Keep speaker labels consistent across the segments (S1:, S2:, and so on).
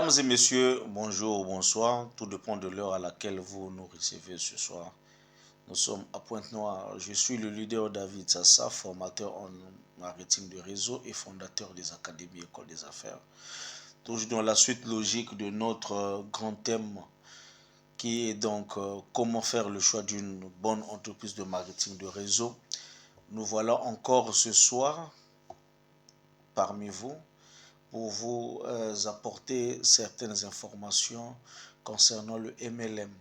S1: Mesdames et messieurs, bonjour ou bonsoir, tout dépend de l'heure à laquelle vous nous recevez ce soir. Nous sommes à Pointe-Noire. Je suis le leader David Sassa, formateur en marketing de réseau et fondateur des académies École des Affaires. Toujours dans la suite logique de notre grand thème qui est donc comment faire le choix d'une bonne entreprise de marketing de réseau. Nous voilà encore ce soir parmi vous pour vous apporter certaines informations concernant le MLM.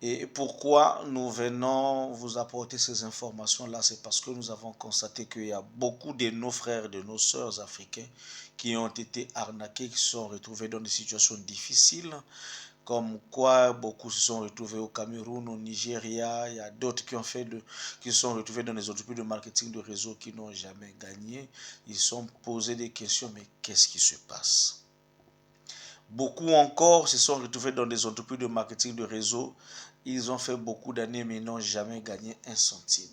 S1: Et pourquoi nous venons vous apporter ces informations-là, c'est parce que nous avons constaté qu'il y a beaucoup de nos frères, de nos sœurs africains qui ont été arnaqués, qui se sont retrouvés dans des situations difficiles, comme quoi beaucoup se sont retrouvés au Cameroun, au Nigeria. Il y a d'autres qui se sont retrouvés dans des entreprises de marketing de réseau qui n'ont jamais gagné. Ils se sont posés des questions, mais qu'est-ce qui se passe? Beaucoup encore se sont retrouvés dans des entreprises de marketing de réseau. Ils ont fait beaucoup d'années, mais n'ont jamais gagné un centime.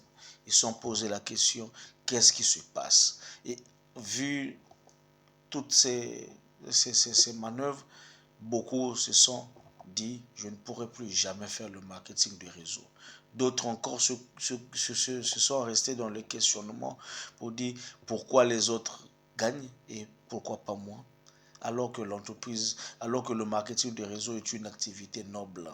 S1: Ils se sont posé la question, qu'est-ce qui se passe? Et vu toutes ces manœuvres, beaucoup se sont dit, je ne pourrai plus jamais faire le marketing de réseau. D'autres encore se sont restés dans le questionnement pour dire pourquoi les autres gagnent et pourquoi pas moi, alors que le marketing de réseau est une activité noble.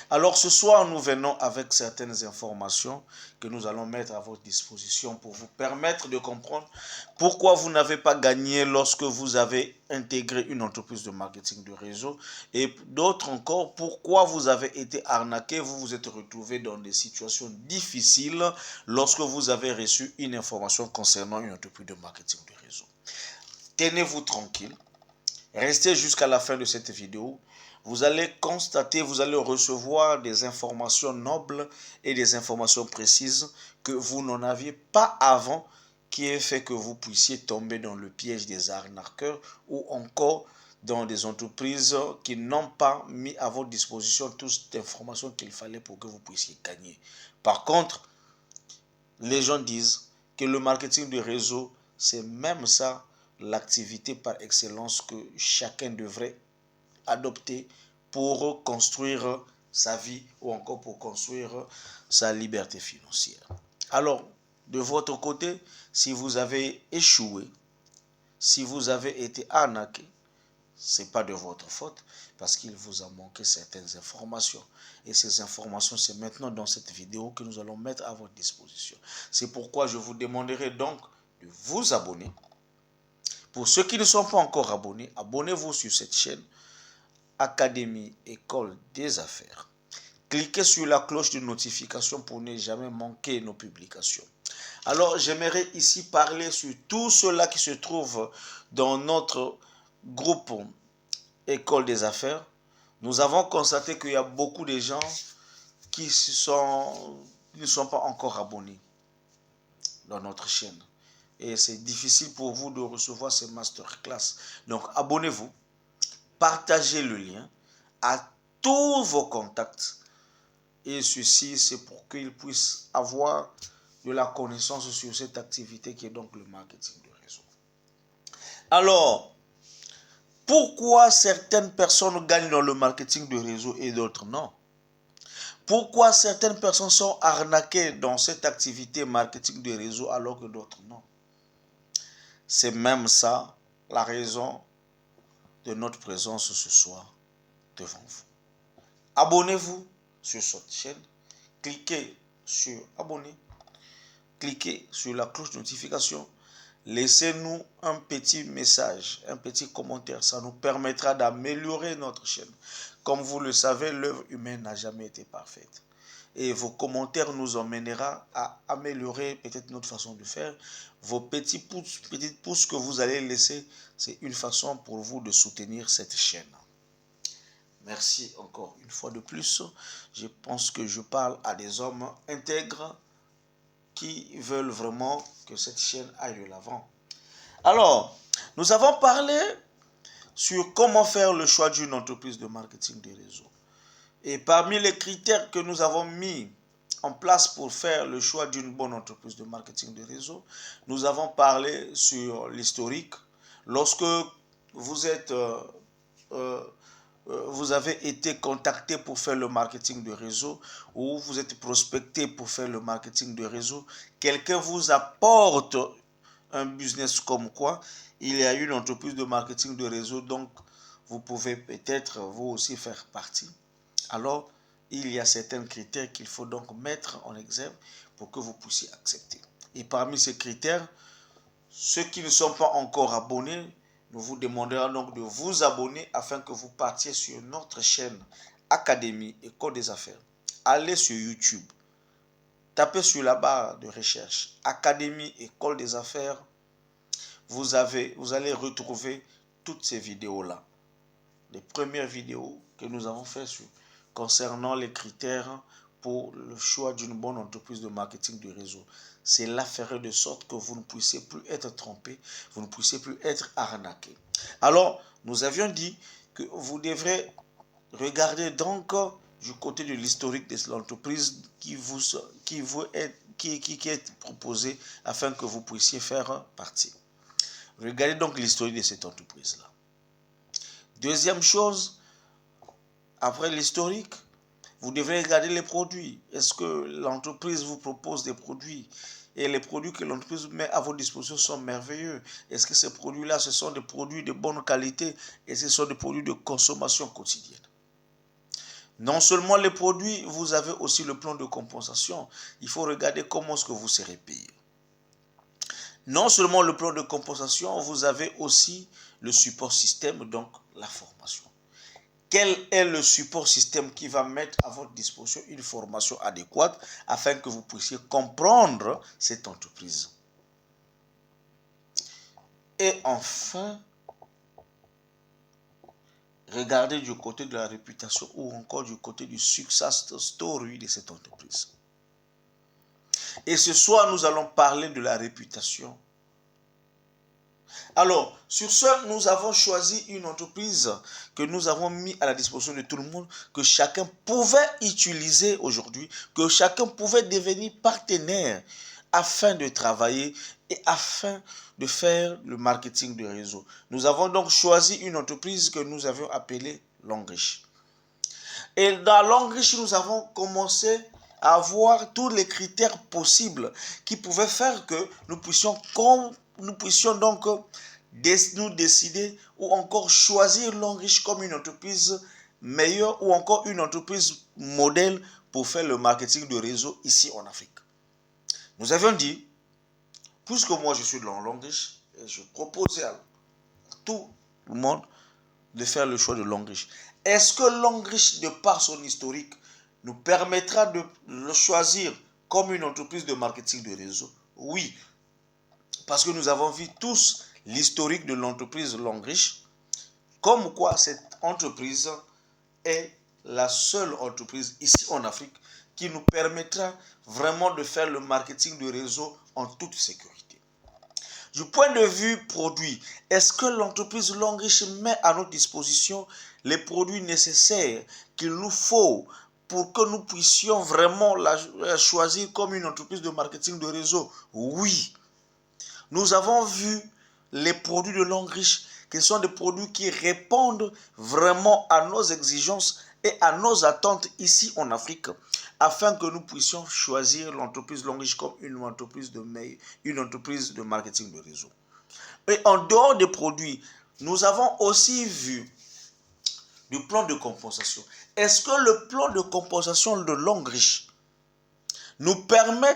S1: Alors ce soir, nous venons avec certaines informations que nous allons mettre à votre disposition pour vous permettre de comprendre pourquoi vous n'avez pas gagné lorsque vous avez intégré une entreprise de marketing de réseau et d'autres encore, pourquoi vous avez été arnaqué, vous vous êtes retrouvé dans des situations difficiles lorsque vous avez reçu une information concernant une entreprise de marketing de réseau. Tenez-vous tranquille, restez jusqu'à la fin de cette vidéo. Vous allez constater, vous allez recevoir des informations nobles et des informations précises que vous n'en aviez pas avant, qui est fait que vous puissiez tomber dans le piège des arnaqueurs ou encore dans des entreprises qui n'ont pas mis à votre disposition toutes les informations qu'il fallait pour que vous puissiez gagner. Par contre, les gens disent que le marketing de réseau, c'est même ça l'activité par excellence que chacun devrait adopter pour construire sa vie ou encore pour construire sa liberté financière. Alors, de votre côté, si vous avez échoué, si vous avez été arnaqué, ce n'est pas de votre faute parce qu'il vous a manqué certaines informations. Et ces informations, c'est maintenant dans cette vidéo que nous allons mettre à votre disposition. C'est pourquoi je vous demanderai donc de vous abonner. Pour ceux qui ne sont pas encore abonnés, abonnez-vous sur cette chaîne Académie École des Affaires. Cliquez sur la cloche de notification pour ne jamais manquer nos publications. Alors, j'aimerais ici parler sur tout cela qui se trouve dans notre groupe École des Affaires. Nous avons constaté qu'il y a beaucoup de gens qui ne sont pas encore abonnés dans notre chaîne. Et c'est difficile pour vous de recevoir ces masterclass. Donc, abonnez-vous. Partagez le lien à tous vos contacts. Et ceci, c'est pour qu'ils puissent avoir de la connaissance sur cette activité qui est donc le marketing de réseau. Alors, pourquoi certaines personnes gagnent dans le marketing de réseau et d'autres non? Pourquoi certaines personnes sont arnaquées dans cette activité marketing de réseau alors que d'autres non? C'est même ça la raison de notre présence ce soir devant vous. Abonnez-vous sur cette chaîne, cliquez sur abonner, cliquez sur la cloche de notification, laissez-nous un petit message, un petit commentaire, ça nous permettra d'améliorer notre chaîne. Comme vous le savez, l'œuvre humaine n'a jamais été parfaite. Et vos commentaires nous emmènera à améliorer peut-être notre façon de faire. Vos petites pouces que vous allez laisser, c'est une façon pour vous de soutenir cette chaîne. Merci encore une fois de plus. Je pense que je parle à des hommes intègres qui veulent vraiment que cette chaîne aille de l'avant. Alors, nous avons parlé sur comment faire le choix d'une entreprise de marketing de réseau. Et parmi les critères que nous avons mis en place pour faire le choix d'une bonne entreprise de marketing de réseau, nous avons parlé sur l'historique. Lorsque euh, vous avez été contacté pour faire le marketing de réseau ou vous êtes prospecté pour faire le marketing de réseau, quelqu'un vous apporte un business comme quoi il y a une entreprise de marketing de réseau, donc vous pouvez peut-être vous aussi faire partie. Alors, il y a certains critères qu'il faut donc mettre en exergue pour que vous puissiez accepter. Et parmi ces critères, ceux qui ne sont pas encore abonnés, nous vous demanderons donc de vous abonner afin que vous partiez sur notre chaîne Académie École des Affaires. Allez sur YouTube, tapez sur la barre de recherche Académie École des Affaires. Vous allez retrouver toutes ces vidéos-là. Les premières vidéos que nous avons faites concernant les critères pour le choix d'une bonne entreprise de marketing de réseau. Cela ferait de sorte que vous ne puissiez plus être trompé, vous ne puissiez plus être arnaqué. Alors, nous avions dit que vous devrez regarder donc du côté de l'historique de l'entreprise qui est proposée afin que vous puissiez faire partie. Regardez donc l'historique de cette entreprise-là. Deuxième chose, après l'historique, vous devrez regarder les produits. Est-ce que l'entreprise vous propose des produits et les produits que l'entreprise met à votre disposition sont merveilleux? Est-ce que ces produits-là, ce sont des produits de bonne qualité et ce sont des produits de consommation quotidienne? Non seulement les produits, vous avez aussi le plan de compensation. Il faut regarder comment est-ce que vous serez payé. Non seulement le plan de compensation, vous avez aussi le support système, donc la formation. Quel est le support système qui va mettre à votre disposition une formation adéquate afin que vous puissiez comprendre cette entreprise? Et enfin, regardez du côté de la réputation ou encore du côté du success story de cette entreprise. Et ce soir, nous allons parler de la réputation. Alors, sur ce, nous avons choisi une entreprise que nous avons mis à la disposition de tout le monde, que chacun pouvait utiliser aujourd'hui, que chacun pouvait devenir partenaire afin de travailler et afin de faire le marketing de réseau. Nous avons donc choisi une entreprise que nous avions appelée Longrich. Et dans Longrich, nous avons commencé à voir tous les critères possibles qui pouvaient faire que nous puissions donc nous décider ou encore choisir Longrich comme une entreprise meilleure ou encore une entreprise modèle pour faire le marketing de réseau ici en Afrique. Nous avions dit, puisque moi je suis dans Longrich, je proposais à tout le monde de faire le choix de Longrich. Est-ce que Longrich, de par son historique, nous permettra de le choisir comme une entreprise de marketing de réseau? Oui, parce que nous avons vu tous l'historique de l'entreprise Longrich, comme quoi cette entreprise est la seule entreprise ici en Afrique qui nous permettra vraiment de faire le marketing de réseau en toute sécurité. Du point de vue produit, est-ce que l'entreprise Longrich met à notre disposition les produits nécessaires qu'il nous faut pour que nous puissions vraiment la choisir comme une entreprise de marketing de réseau? Oui. Nous avons vu les produits de Longrich, qui sont des produits qui répondent vraiment à nos exigences et à nos attentes ici en Afrique, afin que nous puissions choisir l'entreprise Longrich comme une entreprise de marketing de réseau. Et en dehors des produits, nous avons aussi vu du plan de compensation. Est-ce que le plan de compensation de Longrich nous permet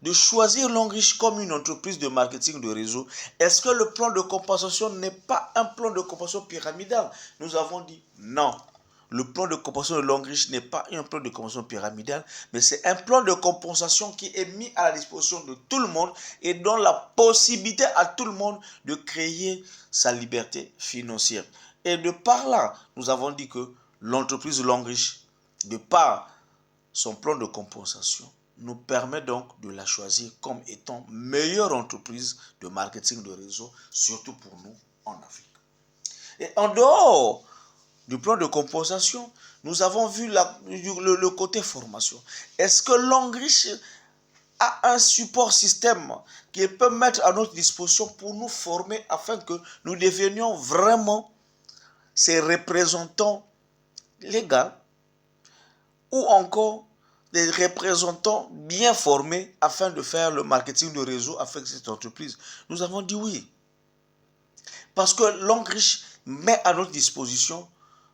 S1: de choisir Longrich comme une entreprise de marketing de réseau? Est-ce que le plan de compensation n'est pas un plan de compensation pyramidal? Nous avons dit non. Le plan de compensation de Longrich n'est pas un plan de compensation pyramidal, mais c'est un plan de compensation qui est mis à la disposition de tout le monde et donne la possibilité à tout le monde de créer sa liberté financière. Et de par là, nous avons dit que l'entreprise Longrich, de par son plan de compensation, nous permet donc de la choisir comme étant meilleure entreprise de marketing de réseau, surtout pour nous en Afrique. Et en dehors du plan de compensation, nous avons vu le côté formation. Est-ce que Longrich a un support système qu'il peut mettre à notre disposition pour nous former afin que nous devenions vraiment ces représentants légaux ou encore des représentants bien formés afin de faire le marketing de réseau avec cette entreprise. Nous avons dit oui. Parce que Longrich met à notre disposition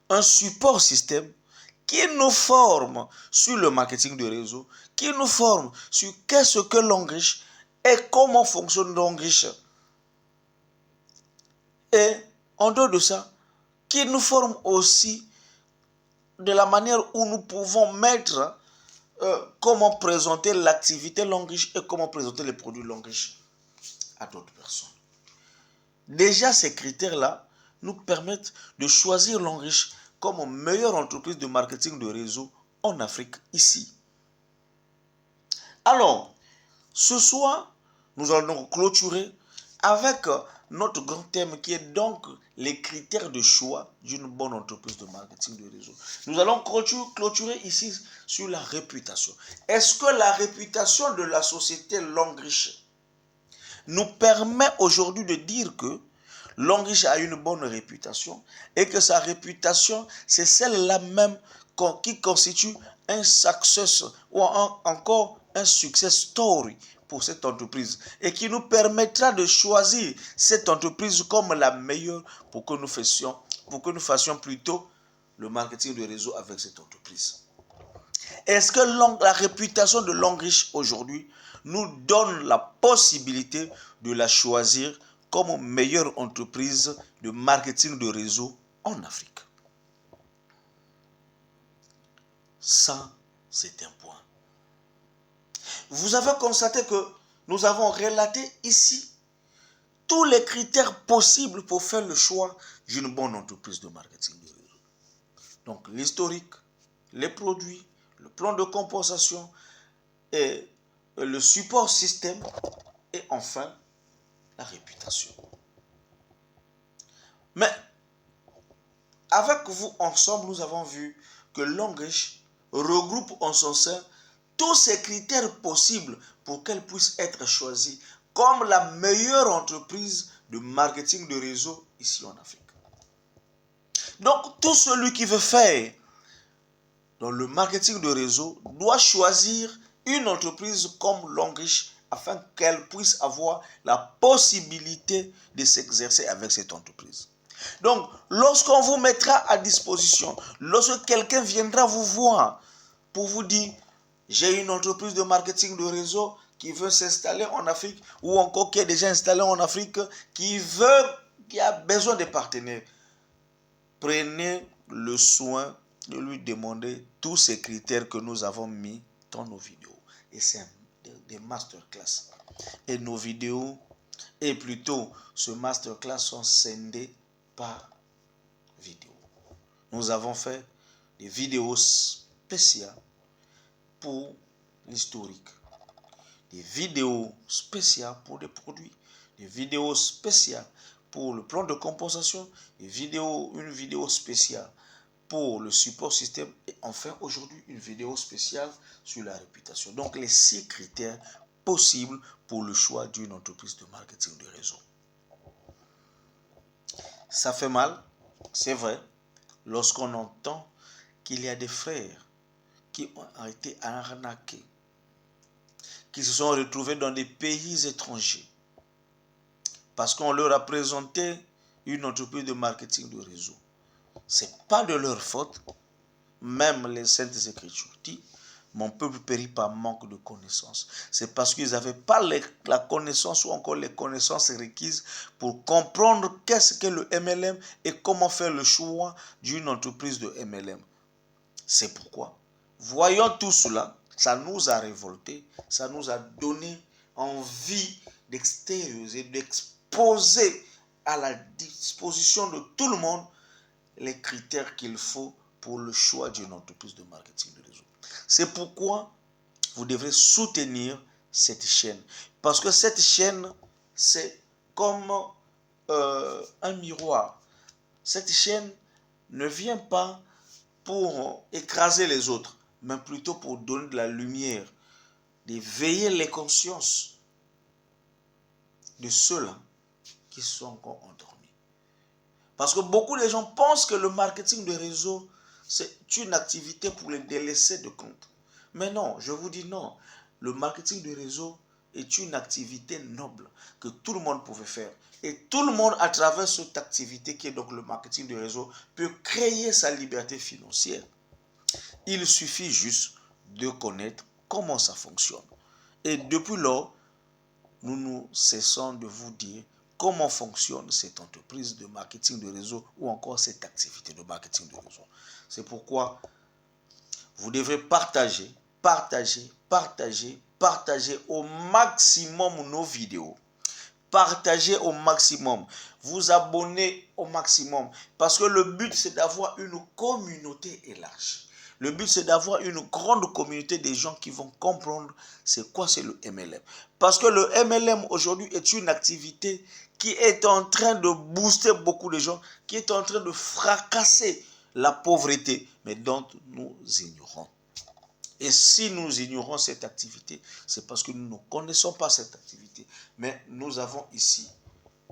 S1: un support système qui nous forme sur le marketing de réseau, qui nous forme sur qu'est-ce que Longrich et comment fonctionne Longrich. Et en dehors de ça, qui nous forme aussi de la manière où nous pouvons mettre comment présenter l'activité Longrich et comment présenter les produits Longrich à d'autres personnes. Déjà, ces critères-là nous permettent de choisir Longrich comme meilleure entreprise de marketing de réseau en Afrique, ici. Alors, ce soir, nous allons clôturer avec notre grand thème qui est donc les critères de choix d'une bonne entreprise de marketing de réseau. Nous allons clôturer ici sur la réputation. Est-ce que la réputation de la société Longrich nous permet aujourd'hui de dire que Longrich a une bonne réputation et que sa réputation, c'est celle-là même qui constitue un success ou encore un success story pour cette entreprise et qui nous permettra de choisir cette entreprise comme la meilleure pour que nous fassions plutôt le marketing de réseau avec cette entreprise. Est-ce que la réputation de Longrich aujourd'hui nous donne la possibilité de la choisir comme meilleure entreprise de marketing de réseau en Afrique? Ça, c'est un point. Vous avez constaté que nous avons relaté ici tous les critères possibles pour faire le choix d'une bonne entreprise de marketing de réseau. Donc, l'historique, les produits, le plan de compensation et le support système et enfin la réputation. Mais avec vous ensemble, nous avons vu que Longrich regroupe en son sein tous ces critères possibles pour qu'elle puisse être choisie comme la meilleure entreprise de marketing de réseau ici en Afrique. Donc, tout celui qui veut faire dans le marketing de réseau doit choisir une entreprise comme Longrich afin qu'elle puisse avoir la possibilité de s'exercer avec cette entreprise. Donc, lorsqu'on vous mettra à disposition, lorsque quelqu'un viendra vous voir pour vous dire « J'ai une entreprise de marketing de réseau qui veut s'installer en Afrique ou encore qui est déjà installée en Afrique, qui a besoin de partenaires », prenez le soin de lui demander tous ces critères que nous avons mis dans nos vidéos. Et c'est des masterclass. Et nos vidéos, et plutôt ce masterclass sont scindés par vidéo. Nous avons fait des vidéos spéciales pour l'historique, des vidéos spéciales pour des produits, des vidéos spéciales pour le plan de compensation, une vidéo spéciale pour le support système et enfin aujourd'hui une vidéo spéciale sur la réputation. Donc les 6 critères possibles pour le choix d'une entreprise de marketing de réseau. Ça fait mal, c'est vrai, lorsqu'on entend qu'il y a des frères qui ont été arnaqués, qui se sont retrouvés dans des pays étrangers parce qu'on leur a présenté une entreprise de marketing de réseau. Ce n'est pas de leur faute. Même les Saintes Écritures disent « Mon peuple périt par manque de connaissances ». C'est parce qu'ils n'avaient pas la connaissance ou encore les connaissances requises pour comprendre qu'est-ce que le MLM et comment faire le choix d'une entreprise de MLM. C'est pourquoi, voyant tout cela, ça nous a révoltés, ça nous a donné envie d'extérioriser, d'exposer à la disposition de tout le monde les critères qu'il faut pour le choix d'une entreprise de marketing de réseau. C'est pourquoi vous devrez soutenir cette chaîne. Parce que cette chaîne, c'est comme un miroir. Cette chaîne ne vient pas pour écraser les autres, mais plutôt pour donner de la lumière, d'éveiller les consciences de ceux-là qui sont encore endormis. Parce que beaucoup de gens pensent que le marketing de réseau, c'est une activité pour les délaissés de compte. Mais non, je vous dis non. Le marketing de réseau est une activité noble que tout le monde pouvait faire. Et tout le monde, à travers cette activité qui est donc le marketing de réseau, peut créer sa liberté financière. Il suffit juste de connaître comment ça fonctionne. Et depuis lors, nous ne cessons de vous dire comment fonctionne cette entreprise de marketing de réseau ou encore cette activité de marketing de réseau. C'est pourquoi vous devez partager au maximum nos vidéos. Partagez au maximum. Vous abonnez au maximum. Parce que le but, c'est d'avoir une communauté élargie. Le but, c'est d'avoir une grande communauté des gens qui vont comprendre c'est quoi c'est le MLM. Parce que le MLM aujourd'hui est une activité qui est en train de booster beaucoup de gens, qui est en train de fracasser la pauvreté, mais dont nous ignorons. Et si nous ignorons cette activité, c'est parce que nous ne connaissons pas cette activité. Mais nous avons ici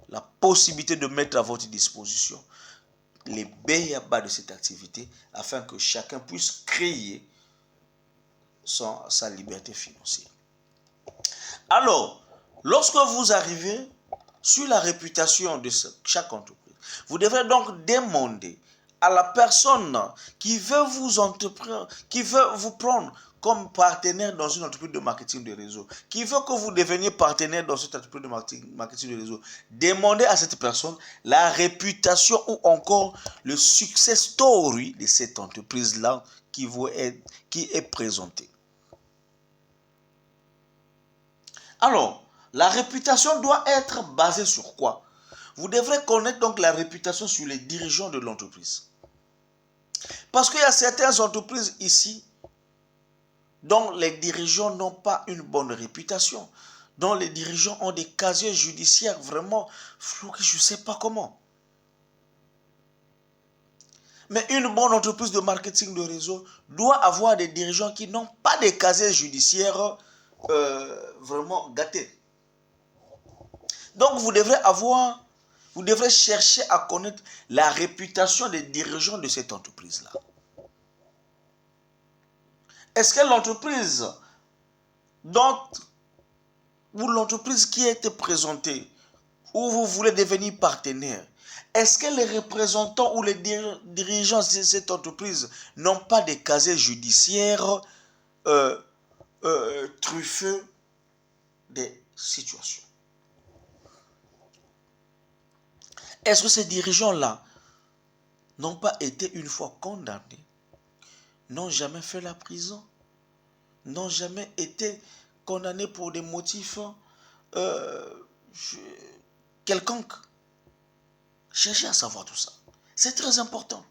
S1: la possibilité de mettre à votre disposition les b.a-ba de cette activité afin que chacun puisse créer sa liberté financière. Alors, lorsque vous arrivez sur la réputation de chaque entreprise, vous devrez donc demander à la personne qui veut vous prendre comme partenaire dans une entreprise de marketing de réseau, qui veut que vous deveniez partenaire dans cette entreprise de marketing de réseau, demandez à cette personne la réputation ou encore le success story de cette entreprise-là qui est présentée. Alors, la réputation doit être basée sur quoi? Vous devrez connaître donc la réputation sur les dirigeants de l'entreprise. Parce qu'il y a certaines entreprises ici dont les dirigeants n'ont pas une bonne réputation, dont les dirigeants ont des casiers judiciaires vraiment floqués, je ne sais pas comment. Mais une bonne entreprise de marketing de réseau doit avoir des dirigeants qui n'ont pas des casiers judiciaires vraiment gâtés. Donc vous devrez chercher à connaître la réputation des dirigeants de cette entreprise-là. Est-ce que l'entreprise ou l'entreprise qui a été présentée, où vous voulez devenir partenaire, est-ce que les représentants ou les dirigeants de cette entreprise n'ont pas des casiers judiciaires truffés des situations? Est-ce que ces dirigeants-là n'ont pas été une fois condamnés, n'ont jamais fait la prison, n'ont jamais été condamnés pour des motifs quelconques? Cherchez à savoir tout ça. C'est très important.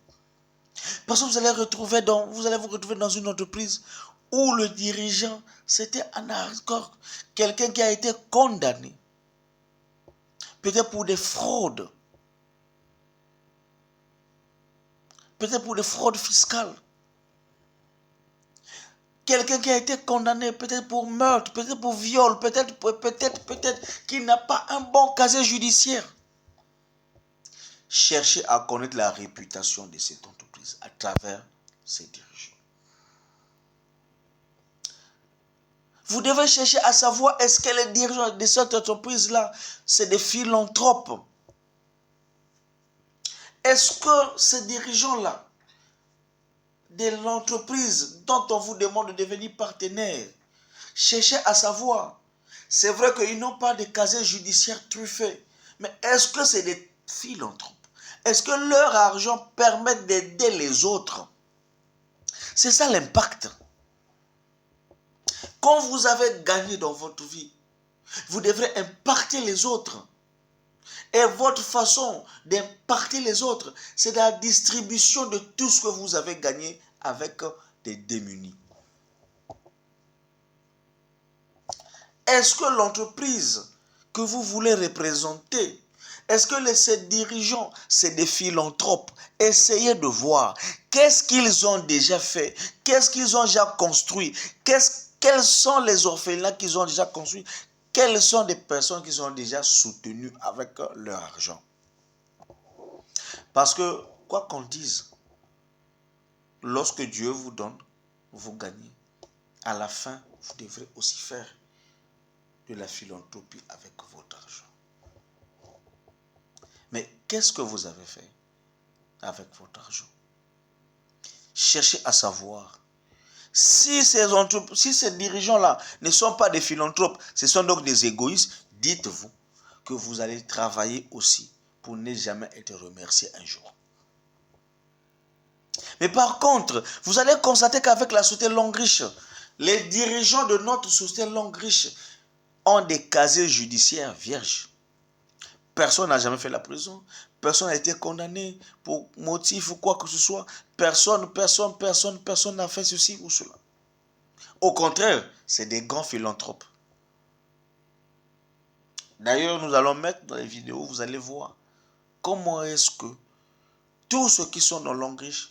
S1: Parce que vous allez vous retrouver dans une entreprise où le dirigeant, c'était un accord, quelqu'un qui a été condamné, peut-être pour des fraudes, peut-être pour des fraudes fiscales. Quelqu'un qui a été condamné peut-être pour meurtre, peut-être pour viol, peut-être qui n'a pas un bon casier judiciaire. Cherchez à connaître la réputation de cette entreprise à travers ses dirigeants. Vous devez chercher à savoir est-ce que les dirigeants de cette entreprise-là, c'est des philanthropes. Est-ce que ces dirigeants-là, de l'entreprise dont on vous demande de devenir partenaire, cherchez à savoir, c'est vrai qu'ils n'ont pas de casier judiciaire truffé, mais est-ce que c'est des philanthropes? Est-ce que leur argent permet d'aider les autres? C'est ça l'impact. Quand vous avez gagné dans votre vie, vous devrez impacter les autres. Et votre façon d'impacter les autres, c'est la distribution de tout ce que vous avez gagné avec des démunis. Est-ce que l'entreprise que vous voulez représenter, est-ce que ces dirigeants, c'est des philanthropes? Essayez de voir qu'est-ce qu'ils ont déjà fait, qu'est-ce qu'ils ont déjà construit, quelles quels sont les orphelinats qu'ils ont déjà construits? Quelles sont des personnes qu'ils ont déjà soutenues avec leur argent? Parce que, quoi qu'on dise, lorsque Dieu vous donne, vous gagnez. À la fin, vous devrez aussi faire de la philanthropie avec votre argent. Mais qu'est-ce que vous avez fait avec votre argent? Cherchez à savoir. Si ces dirigeants-là ne sont pas des philanthropes, ce sont donc des égoïstes, dites-vous que vous allez travailler aussi pour ne jamais être remercié un jour. Mais par contre, vous allez constater qu'avec la société Longriche, les dirigeants de notre société Longriche ont des casiers judiciaires vierges. Personne n'a jamais fait la prison. Personne n'a été condamné pour motif ou quoi que ce soit. Personne n'a fait ceci ou cela. Au contraire, c'est des grands philanthropes. D'ailleurs, nous allons mettre dans les vidéos, vous allez voir comment est-ce que tous ceux qui sont dans Longriche,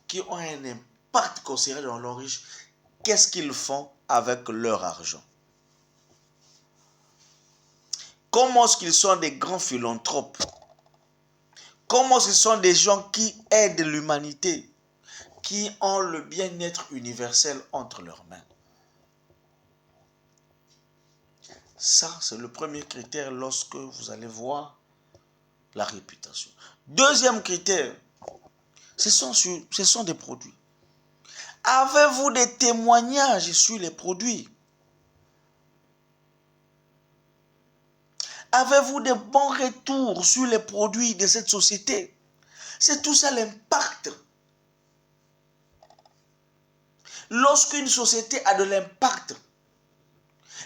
S1: qui ont un impact considérable dans Longriche, qu'est-ce qu'ils font avec leur argent? Comment est-ce qu'ils sont des grands philanthropes? Comment ce sont des gens qui aident l'humanité, qui ont le bien-être universel entre leurs mains? Ça, c'est le premier critère lorsque vous allez voir la réputation. Deuxième critère, ce sont des produits. Avez-vous des témoignages sur les produits? Avez-vous des bons retours sur les produits de cette société? C'est tout ça l'impact. Lorsqu'une société a de l'impact,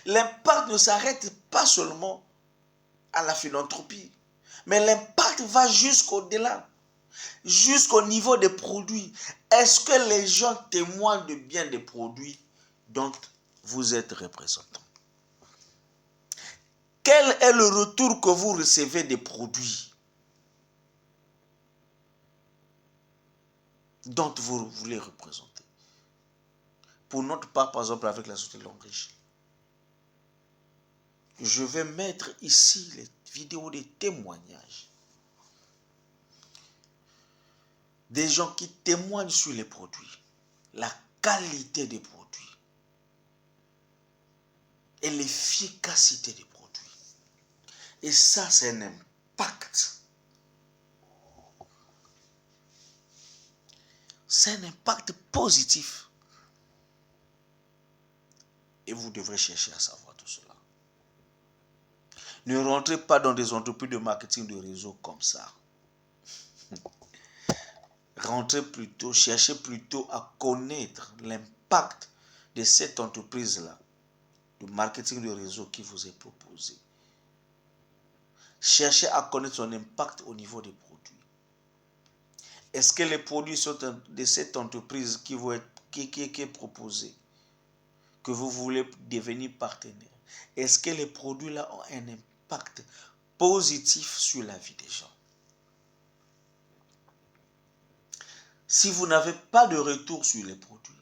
S1: l'impact ne s'arrête pas seulement à la philanthropie, mais l'impact va jusqu'au-delà, jusqu'au niveau des produits. Est-ce que les gens témoignent de bien des produits dont vous êtes représentant? Quel est le retour que vous recevez des produits dont vous voulez représenter? Pour notre part, par exemple, avec la société Longriche, je vais mettre ici les vidéos des témoignages. Des gens qui témoignent sur les produits, la qualité des produits et l'efficacité des produits. Et ça, c'est un impact. C'est un impact positif. Et vous devrez chercher à savoir tout cela. Ne rentrez pas dans des entreprises de marketing de réseau comme ça. Rentrez plutôt, cherchez plutôt à connaître l'impact de cette entreprise-là, de marketing de réseau qui vous est proposée. Cherchez à connaître son impact au niveau des produits. Est-ce que les produits sont de cette entreprise qui est proposée, que vous voulez devenir partenaire? Est-ce que les produits-là ont un impact positif sur la vie des gens? Si vous n'avez pas de retour sur les produits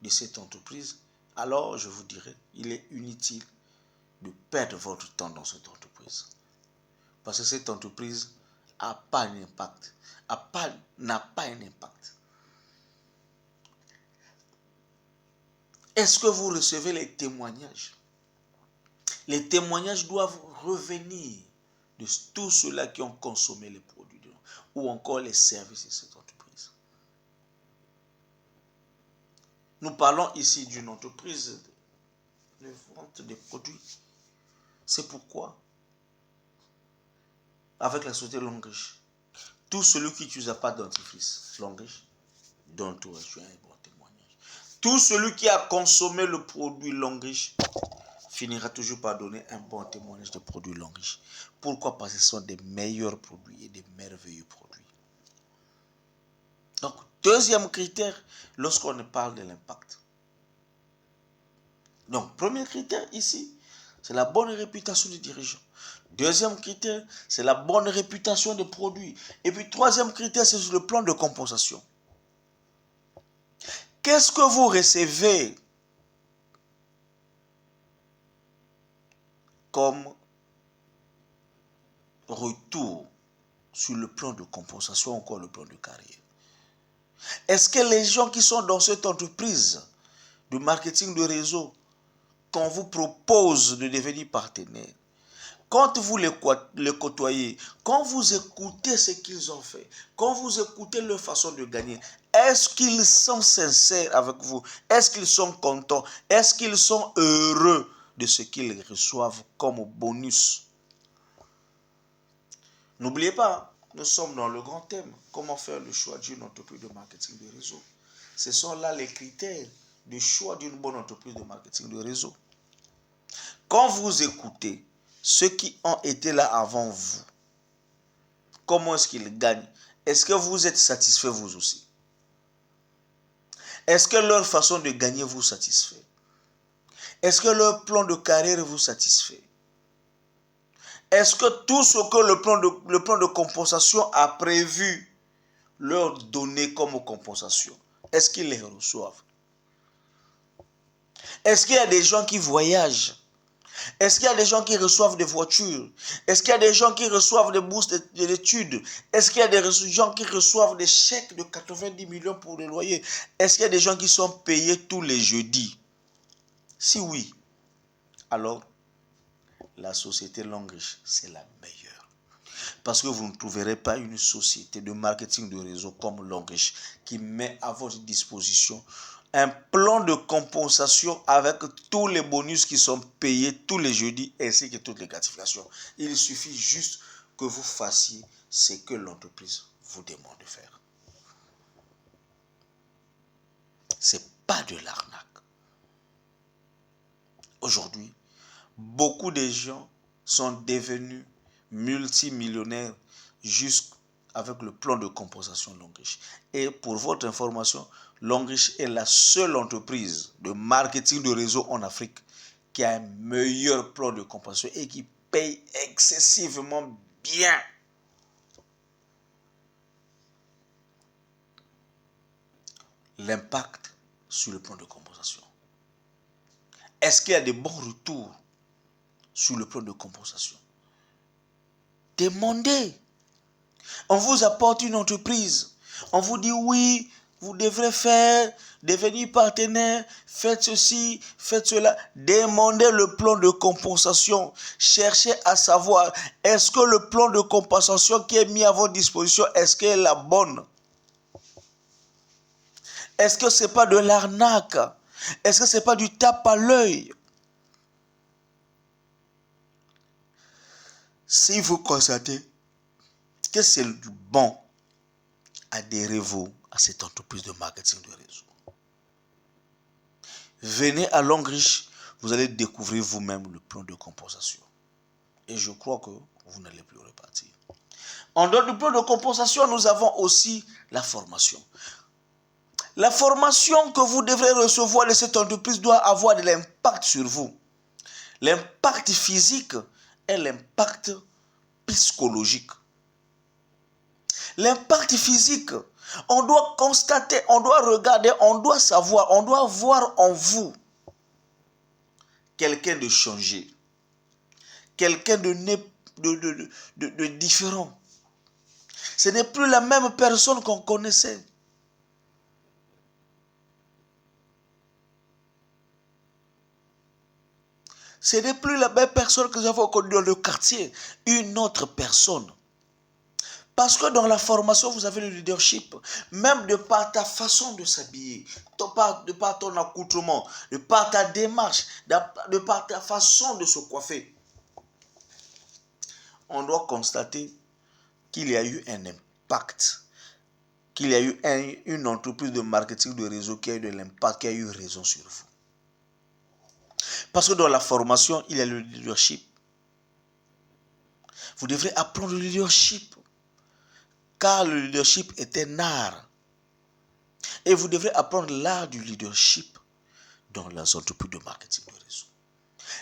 S1: de cette entreprise, alors je vous dirais, il est inutile de perdre votre temps dans cette entreprise. Parce que cette entreprise n'a pas un impact. N'a pas un impact. Est-ce que vous recevez les témoignages? Les témoignages doivent revenir de tous ceux-là qui ont consommé les produits ou encore les services de cette entreprise. Nous parlons ici d'une entreprise de vente des produits. C'est pourquoi, avec la société Longriche, tout celui qui n'utilise pas de dentifrice Longriche, dont tu as un bon témoignage. Tout celui qui a consommé le produit Longriche finira toujours par donner un bon témoignage de produits Longriche. Pourquoi? Parce que ce sont des meilleurs produits et des merveilleux produits. Donc, deuxième critère, lorsqu'on parle de l'impact. Donc, premier critère ici, c'est la bonne réputation du dirigeant. Deuxième critère, c'est la bonne réputation des produits. Et puis, troisième critère, c'est sur le plan de compensation. Qu'est-ce que vous recevez comme retour sur le plan de compensation ou encore le plan de carrière? Est-ce que les gens qui sont dans cette entreprise de marketing de réseau, qu'on vous propose de devenir partenaire, quand vous les côtoyez, quand vous écoutez ce qu'ils ont fait, quand vous écoutez leur façon de gagner, est-ce qu'ils sont sincères avec vous? Est-ce qu'ils sont contents? Est-ce qu'ils sont heureux de ce qu'ils reçoivent comme bonus? N'oubliez pas, nous sommes dans le grand thème. Comment faire le choix d'une entreprise de marketing de réseau? Ce sont là les critères de choix d'une bonne entreprise de marketing de réseau. Quand vous écoutez ceux qui ont été là avant vous, comment est-ce qu'ils gagnent? Est-ce que vous êtes satisfait vous aussi? Est-ce que leur façon de gagner vous satisfait? Est-ce que leur plan de carrière vous satisfait? Est-ce que tout ce que le plan de compensation a prévu leur donner comme compensation, est-ce qu'ils les reçoivent? Est-ce qu'il y a des gens qui voyagent? Est-ce qu'il y a des gens qui reçoivent des voitures? Est-ce qu'il y a des gens qui reçoivent des bourses d'études? Est-ce qu'il y a des gens qui reçoivent des chèques de 90 millions pour les loyers? Est-ce qu'il y a des gens qui sont payés tous les jeudis? Si oui, alors la société Longrich, c'est la meilleure. Parce que vous ne trouverez pas une société de marketing de réseau comme Longrich qui met à votre disposition un plan de compensation avec tous les bonus qui sont payés tous les jeudis ainsi que toutes les gratifications. Il suffit juste que vous fassiez ce que l'entreprise vous demande de faire. Ce n'est pas de l'arnaque. Aujourd'hui, beaucoup de gens sont devenus multimillionnaires juste avec le plan de compensation Longrich. Et pour votre information, Longrich est la seule entreprise de marketing de réseau en Afrique qui a un meilleur plan de compensation et qui paye excessivement bien. L'impact sur le plan de compensation. Est-ce qu'il y a des bons retours sur le plan de compensation? Demandez. On vous apporte une entreprise. On vous dit oui, vous devrez faire, devenir partenaire, faites ceci, faites cela. Demandez le plan de compensation. Cherchez à savoir, est-ce que le plan de compensation qui est mis à votre disposition, est-ce qu'elle est la bonne? Est-ce que ce n'est pas de l'arnaque? Est-ce que ce n'est pas du tape à l'œil? Si vous constatez que c'est du bon, adhérez-vous à cette entreprise de marketing de réseau. Venez à Longrich, vous allez découvrir vous-même le plan de compensation. Et je crois que vous n'allez plus repartir. En dehors du plan de compensation, nous avons aussi la formation. La formation que vous devrez recevoir de cette entreprise doit avoir de l'impact sur vous. L'impact physique et l'impact psychologique. L'impact physique, on doit constater, on doit regarder, on doit savoir, on doit voir en vous quelqu'un de changé, quelqu'un de différent. Ce n'est plus la même personne qu'on connaissait. Ce n'est plus la même personne que nous avons connue dans le quartier, une autre personne. Parce que dans la formation, vous avez le leadership, même de par ta façon de s'habiller, de par ton accoutrement, de par ta démarche, de par ta façon de se coiffer. On doit constater qu'il y a eu un impact, qu'il y a eu une entreprise de marketing de réseau qui a eu de l'impact, qui a eu raison sur vous. Parce que dans la formation, il y a le leadership. Vous devrez apprendre le leadership. Car le leadership est un art. Et vous devrez apprendre l'art du leadership dans les entreprises de marketing de réseau.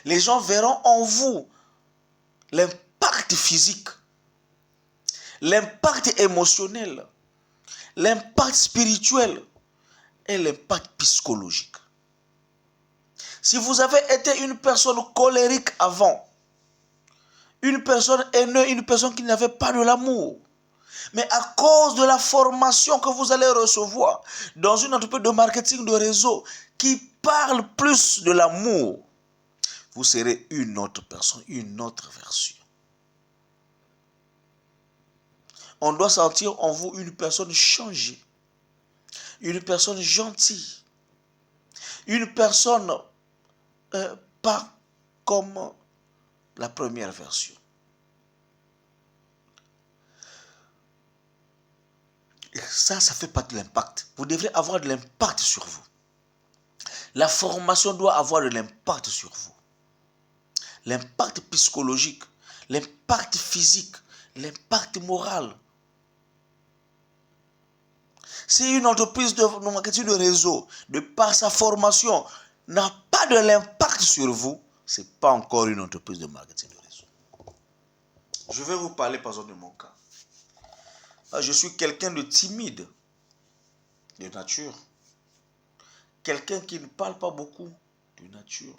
S1: Les gens verront en vous l'impact physique, l'impact émotionnel, l'impact spirituel et l'impact psychologique. Si vous avez été une personne colérique avant, Une personne haineuse, une personne qui n'avait pas de l'amour. Mais à cause de la formation que vous allez recevoir dans une entreprise de marketing de réseau qui parle plus de l'amour, vous serez une autre personne, une autre version. On doit sentir en vous une personne changée, une personne gentille, une personne pas comme la première version. Et ça fait partie de l'impact. Vous devrez avoir de l'impact sur vous. La formation doit avoir de l'impact sur vous. L'impact psychologique, l'impact physique, l'impact moral. Si une entreprise de marketing de réseau, de par sa formation, n'a pas de l'impact sur vous, ce n'est pas encore une entreprise de marketing de réseau. Je vais vous parler par exemple de mon cas. Je suis quelqu'un de timide, de nature. Quelqu'un qui ne parle pas beaucoup, de nature.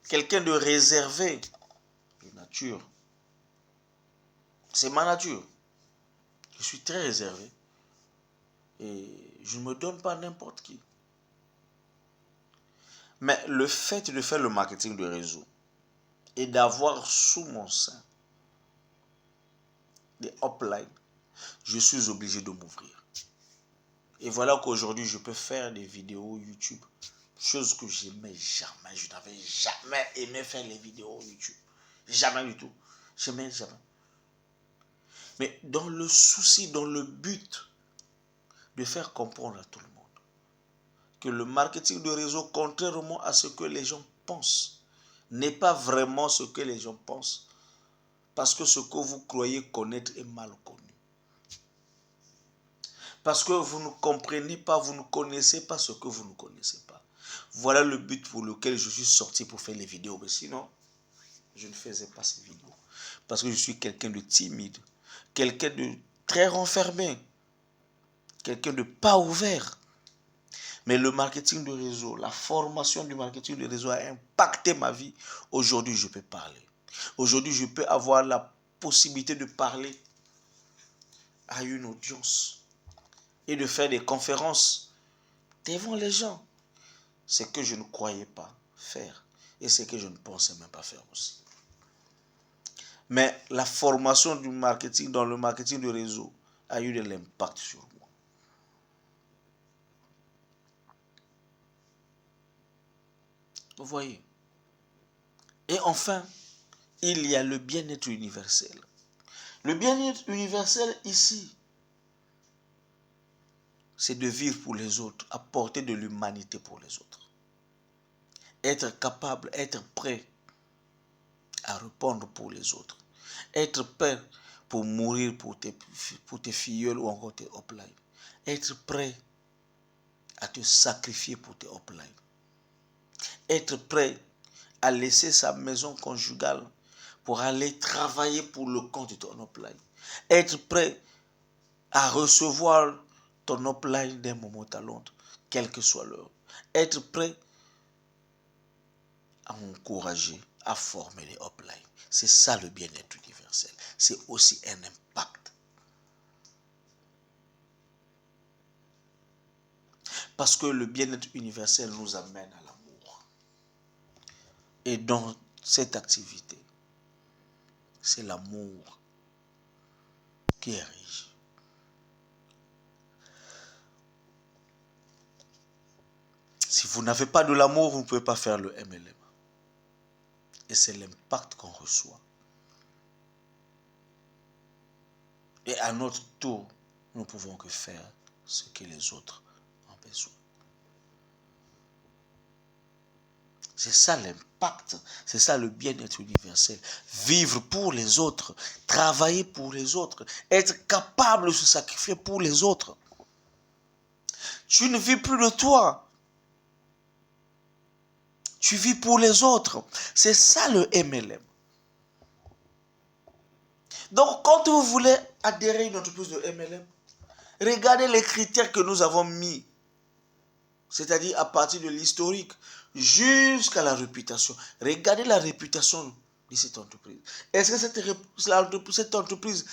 S1: Quelqu'un de réservé, de nature. C'est ma nature. Je suis très réservé. Et je ne me donne pas n'importe qui. Mais le fait de faire le marketing de réseau et d'avoir sous mon sein des uplines, je suis obligé de m'ouvrir. Et voilà qu'aujourd'hui, je peux faire des vidéos YouTube. Chose que j'aimais jamais. Je n'avais jamais aimé faire les vidéos YouTube. Jamais du tout. Jamais. Mais dans le souci, dans le but de faire comprendre à tout le monde que le marketing de réseau, contrairement à ce que les gens pensent, n'est pas vraiment ce que les gens pensent. Parce que ce que vous croyez connaître est mal connu. Parce que vous ne comprenez pas, vous ne connaissez pas ce que vous ne connaissez pas. Voilà le but pour lequel je suis sorti pour faire les vidéos. Mais sinon, je ne faisais pas ces vidéos. Parce que je suis quelqu'un de timide, quelqu'un de très renfermé, quelqu'un de pas ouvert. Mais le marketing de réseau, la formation du marketing de réseau a impacté ma vie. Aujourd'hui, je peux parler. Aujourd'hui, je peux avoir la possibilité de parler à une audience et de faire des conférences devant les gens. Ce que je ne croyais pas faire et ce que je ne pensais même pas faire aussi. Mais la formation du marketing dans le marketing de réseau a eu de l'impact sur moi. Vous voyez? Et enfin, il y a le bien-être universel. Le bien-être universel ici, c'est de vivre pour les autres, apporter de l'humanité pour les autres. Être capable, être prêt à répondre pour les autres. Être prêt pour mourir pour tes filleuls ou encore tes uplines. Être prêt à te sacrifier pour tes uplines. Être prêt à laisser sa maison conjugale pour aller travailler pour le compte de ton upline. Être prêt à recevoir ton upline d'un moment à l'autre, quelle que soit l'heure. Être prêt à encourager, à former les uplines. C'est ça le bien-être universel. C'est aussi un impact. Parce que le bien-être universel nous amène à l'amour. Et dans cette activité, c'est l'amour qui est riche. Si vous n'avez pas de l'amour, vous ne pouvez pas faire le MLM. Et c'est l'impact qu'on reçoit. Et à notre tour, nous ne pouvons que faire ce que les autres ont besoin. C'est ça l'impact, c'est ça le bien-être universel. Vivre pour les autres, travailler pour les autres, être capable de se sacrifier pour les autres. Tu ne vis plus de toi. Tu vis pour les autres. C'est ça le MLM. Donc, quand vous voulez adhérer à une entreprise de MLM, regardez les critères que nous avons mis. C'est-à-dire à partir de l'historique jusqu'à la réputation. Regardez la réputation de cette entreprise? Est-ce que cette entreprise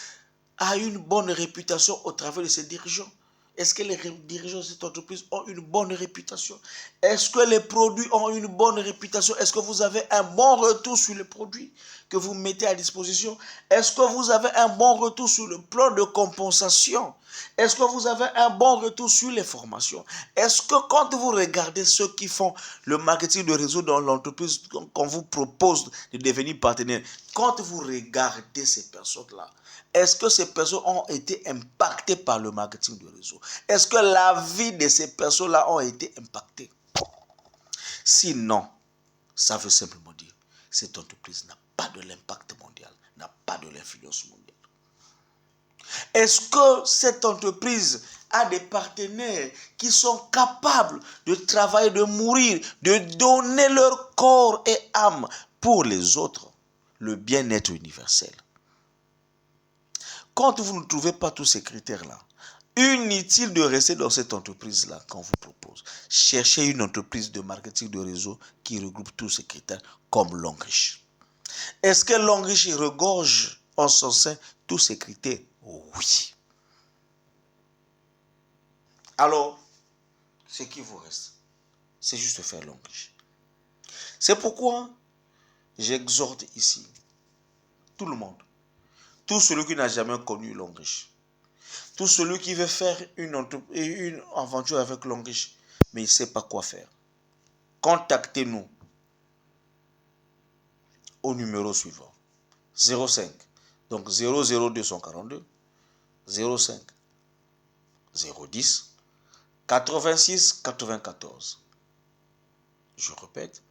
S1: a une bonne réputation au travers de ses dirigeants? Est-ce que les dirigeants de cette entreprise ont une bonne réputation? Est-ce que les produits ont une bonne réputation? Est-ce que vous avez un bon retour sur les produits que vous mettez à disposition? Est-ce que vous avez un bon retour sur le plan de compensation? Est-ce que vous avez un bon retour sur les formations? Est-ce que quand vous regardez ceux qui font le marketing de réseau dans l'entreprise, qu'on vous propose de devenir partenaire, quand vous regardez ces personnes-là, est-ce que ces personnes ont été impactées par le marketing de réseau? Est-ce que la vie de ces personnes-là ont été impactées? Sinon, ça veut simplement dire que cette entreprise n'a pas de l'impact mondial, n'a pas de l'influence mondiale. Est-ce que cette entreprise a des partenaires qui sont capables de travailler, de mourir, de donner leur corps et âme pour les autres, le bien-être universel? Quand vous ne trouvez pas tous ces critères-là, inutile de rester dans cette entreprise-là qu'on vous propose. Cherchez une entreprise de marketing de réseau qui regroupe tous ces critères comme Longrich. Est-ce que Longrich regorge en son sein tous ces critères? Oui. Alors, ce qui vous reste, c'est juste faire Longrich. C'est pourquoi j'exhorte ici tout le monde, tout celui qui n'a jamais connu Longrich, tout celui qui veut faire une aventure avec Longrich, mais il ne sait pas quoi faire. Contactez-nous au numéro suivant. 05, donc 00242, 05, 010, 86 94. Je répète,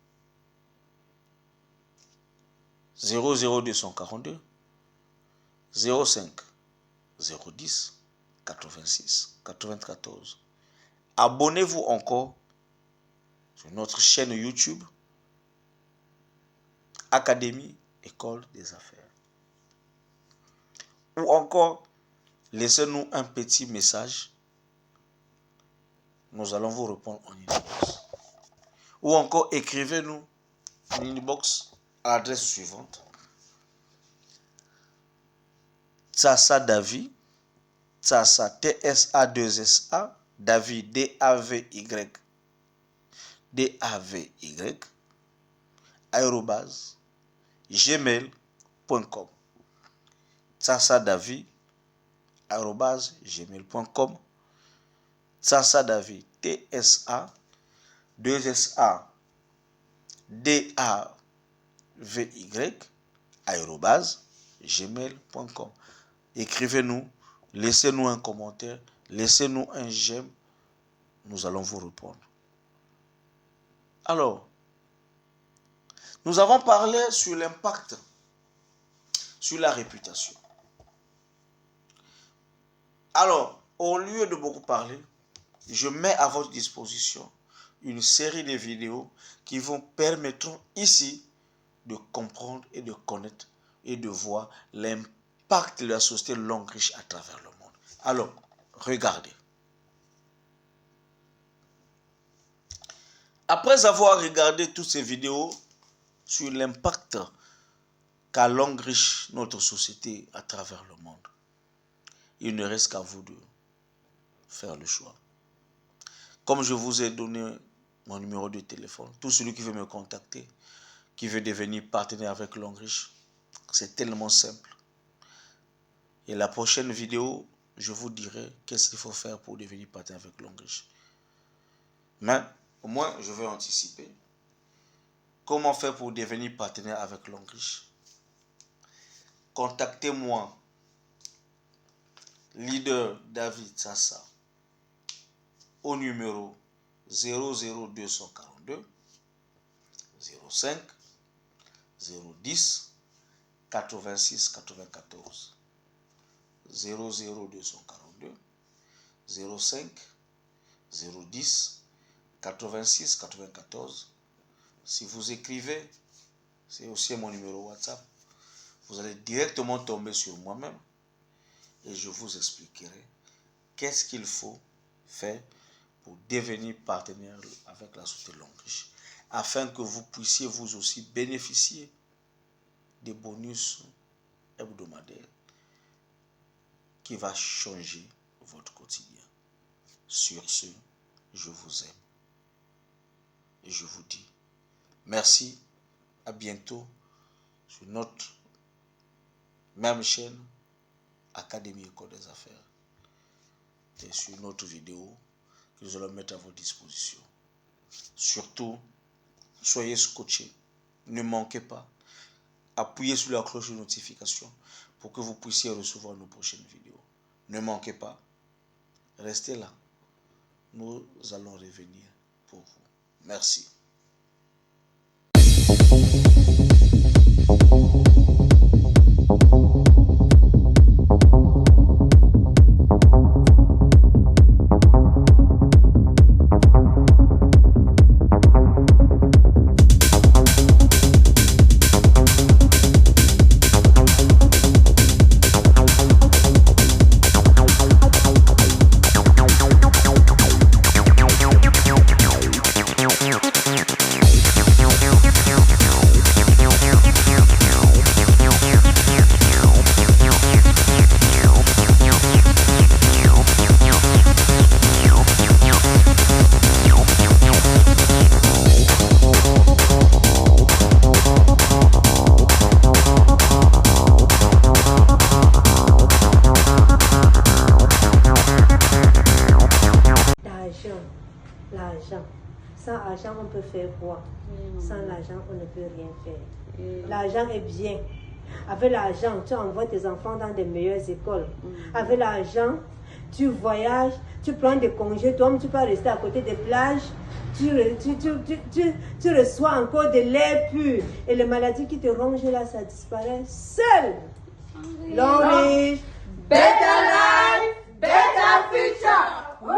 S1: 00242, 05, 010, 86 94. Abonnez-vous encore sur notre chaîne YouTube Académie École des Affaires. Ou encore, laissez-nous un petit message. Nous allons vous répondre en inbox. Ou encore, écrivez-nous en inbox à l'adresse suivante. Tsasa David, Tsasa T-S-A-2-S-A, David D-A-V-Y, D-A-V-Y, arobase, gmail.com. Tsasa David, arobase, gmail.com. Tsasa David, T-S-A, 2-S-A, D-A-V-Y, arobase, gmail.com. Écrivez-nous, laissez-nous un commentaire, laissez-nous un j'aime, nous allons vous répondre. Alors, nous avons parlé sur l'impact, sur la réputation. Alors, au lieu de beaucoup parler, je mets à votre disposition une série de vidéos qui vous permettront ici de comprendre et de connaître et de voir l'impact de la société Longrich à travers le monde. Alors, regardez. Après avoir regardé toutes ces vidéos sur l'impact qu'a Longrich, notre société, à travers le monde, il ne reste qu'à vous de faire le choix. Comme je vous ai donné mon numéro de téléphone, tout celui qui veut me contacter, qui veut devenir partenaire avec Longrich, c'est tellement simple. Et la prochaine vidéo, je vous dirai qu'est-ce qu'il faut faire pour devenir partenaire avec Longrich. Mais au moins, je vais anticiper. Comment faire pour devenir partenaire avec Longrich? Contactez-moi, leader David Tsasa, au numéro 00242 05 010 86 94. 00242 05 010 86 94. Si vous écrivez, c'est aussi mon numéro WhatsApp, vous allez directement tomber sur moi-même et je vous expliquerai qu'est-ce qu'il faut faire pour devenir partenaire avec la société Longrich, afin que vous puissiez vous aussi bénéficier des bonus hebdomadaires qui va changer votre quotidien. Sur ce, je vous aime. Et je vous dis merci, à bientôt sur notre même chaîne, Académie École des Affaires. Et sur notre vidéo que nous allons mettre à votre disposition. Surtout, soyez scotchés. Ne manquez pas. Appuyez sur la cloche de notification pour que vous puissiez recevoir nos prochaines vidéos. Ne manquez pas. Restez là. Nous allons revenir pour vous. Merci.
S2: L'argent. Sans argent, on peut faire quoi? Sans l'argent, on ne peut rien faire. L'argent est bien. Avec l'argent, tu envoies tes enfants dans des meilleures écoles. Avec l'argent, tu voyages, tu prends des congés, toi-même tu peux rester à côté des plages. Tu reçois encore de l'air pur. Et les maladies qui te rongent là, ça disparaît seul. Long live, better life, better future. Woo!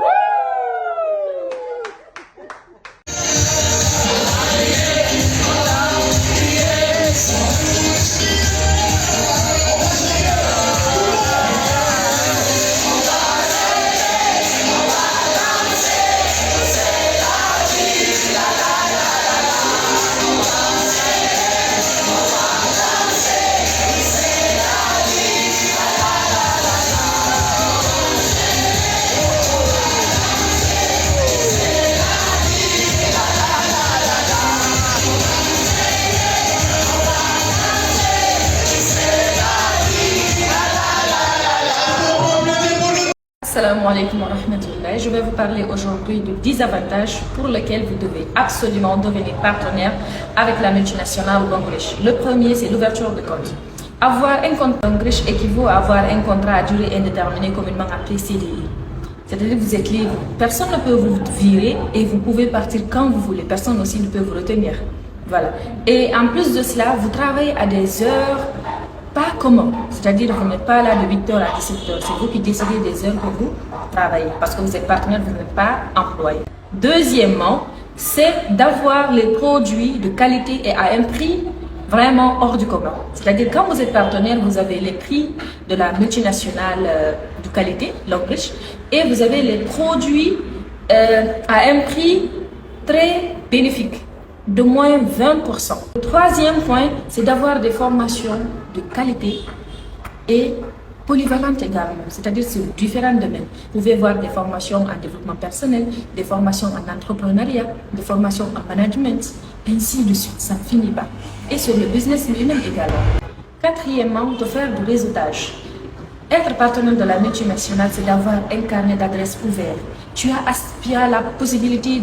S3: Assalamu alaikum wa rahmatullah. Je vais vous parler aujourd'hui de 10 avantages pour lesquels vous devez absolument devenir partenaire avec la multinationale Longrish. Le premier, c'est l'ouverture de compte. Avoir un compte Longrish équivaut à avoir un contrat à durée indéterminée communément appelé CDI. C'est-à-dire que vous êtes libre. Personne ne peut vous virer et vous pouvez partir quand vous voulez. Personne aussi ne peut vous retenir. Voilà. Et en plus de cela, vous travaillez à des heures pas commun, c'est-à-dire vous n'êtes pas là de 8h à 17h, c'est vous qui décidez des heures que vous travaillez, parce que vous êtes partenaire, vous n'êtes pas employé. Deuxièmement, c'est d'avoir les produits de qualité et à un prix vraiment hors du commun. C'est-à-dire quand vous êtes partenaire, vous avez les prix de la multinationale de qualité, Longrish, et vous avez les produits à un prix très bénéfique, de moins 20%. Le troisième point, c'est d'avoir des formations de qualité et polyvalentes également, c'est-à-dire sur différents domaines. Vous pouvez voir des formations en développement personnel, des formations en entrepreneuriat, des formations en management, ainsi de suite, ça ne finit pas. Et sur le business lui-même également. Quatrièmement, de faire du réseautage. Être partenaire de la multinationale, c'est d'avoir un carnet d'adresses ouvert. Tu as la possibilité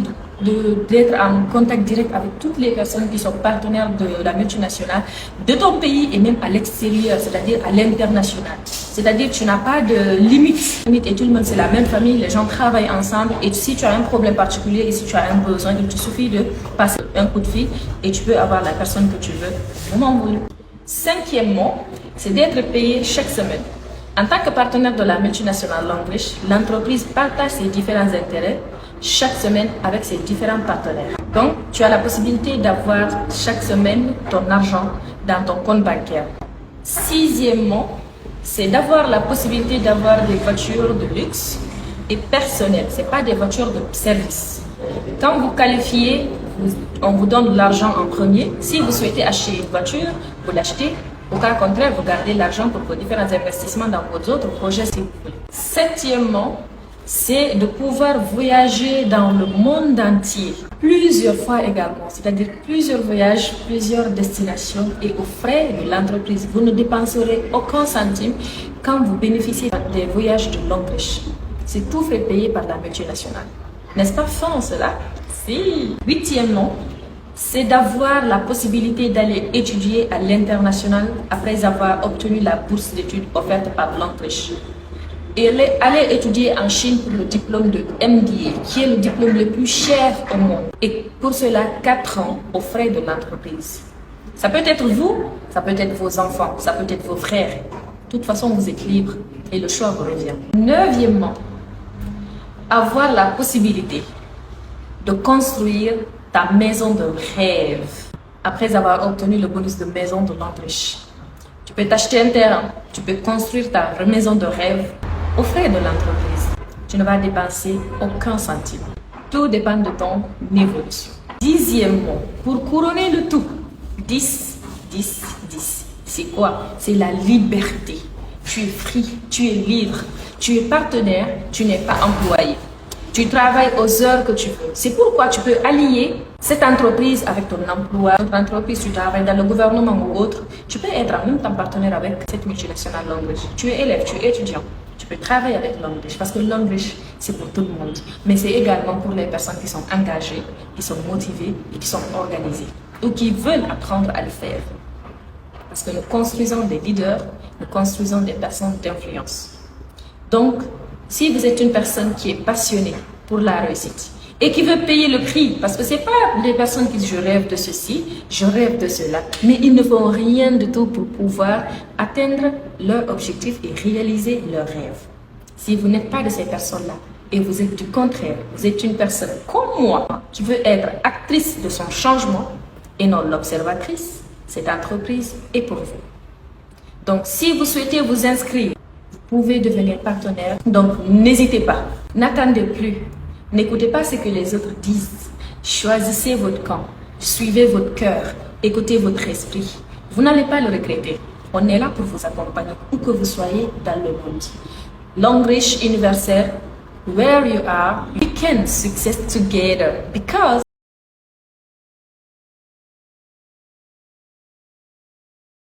S3: d'être en contact direct avec toutes les personnes qui sont partenaires de la multinationale, de ton pays et même à l'extérieur, c'est-à-dire à l'international. C'est-à-dire que tu n'as pas de limite. Et tout le monde, c'est la même famille, les gens travaillent ensemble. Et si tu as un problème particulier et si tu as un besoin, il te suffit de passer un coup de fil et tu peux avoir la personne que tu veux au moment voulu. Cinquièmement, c'est d'être payé chaque semaine. En tant que partenaire de la multinationale Longrish, l'entreprise partage ses différents intérêts chaque semaine avec ses différents partenaires. Donc, tu as la possibilité d'avoir chaque semaine ton argent dans ton compte bancaire. Sixièmement, c'est d'avoir la possibilité d'avoir des voitures de luxe et personnelles. Ce n'est pas des voitures de service. Quand vous qualifiez, on vous donne de l'argent en premier. Si vous souhaitez acheter une voiture, vous l'achetez Au cas contraire, vous gardez l'argent pour vos différents investissements dans vos autres projets si vous voulez. Septièmement, c'est de pouvoir voyager dans le monde entier, plusieurs fois également, c'est-à-dire plusieurs voyages, plusieurs destinations et aux frais de l'entreprise. Vous ne dépenserez aucun centime quand vous bénéficiez des voyages de Longreach. C'est tout frais payé par la multinationale. N'est-ce pas fun cela? Si. Huitièmement, c'est d'avoir la possibilité d'aller étudier à l'international après avoir obtenu la bourse d'études offerte par Longreach. Et aller étudier en Chine pour le diplôme de MBA, qui est le diplôme le plus cher au monde. Et pour cela, 4 ans aux frais de l'entreprise. Ça peut être vous, ça peut être vos enfants, ça peut être vos frères. De toute façon, vous êtes libre et le choix vous revient. Neuvièmement, avoir la possibilité de construire ta maison de rêve après avoir obtenu le bonus de maison de Longreach. Tu peux t'acheter un terrain, tu peux construire ta maison de rêve aux frais de l'entreprise. Tu ne vas dépenser aucun centime. Tout dépend de ton évolution. Dixièmement, pour couronner le tout, 10, 10, 10. C'est quoi? C'est la liberté. Tu es free, tu es libre, tu es partenaire, tu n'es pas employé. Tu travailles aux heures que tu veux. C'est pourquoi tu peux allier cette entreprise avec ton emploi. Notre entreprise, tu travailles dans le gouvernement ou autre. Tu peux être en même temps partenaire avec cette multinationale Longreach. Tu es élève, tu es étudiant. Tu peux travailler avec Longreach parce que Longreach, c'est pour tout le monde. Mais c'est également pour les personnes qui sont engagées, qui sont motivées et qui sont organisées ou qui veulent apprendre à le faire. Parce que nous construisons des leaders, nous construisons des personnes d'influence. Donc, si vous êtes une personne qui est passionnée pour la réussite et qui veut payer le prix, parce que ce n'est pas les personnes qui disent je rêve de ceci, je rêve de cela, mais ils ne font rien du tout pour pouvoir atteindre leur objectif et réaliser leurs rêves. Si vous n'êtes pas de ces personnes-là et vous êtes du contraire, vous êtes une personne comme moi qui veut être actrice de son changement et non l'observatrice, cette entreprise est pour vous. Donc, si vous souhaitez vous inscrire, vous pouvez devenir partenaire. Donc, n'hésitez pas. N'attendez plus. N'écoutez pas ce que les autres disent. Choisissez votre camp. Suivez votre cœur. Écoutez votre esprit. Vous n'allez pas le regretter. On est là pour vous accompagner où que vous soyez dans le monde. Longreach Universel, where you are, we can success together because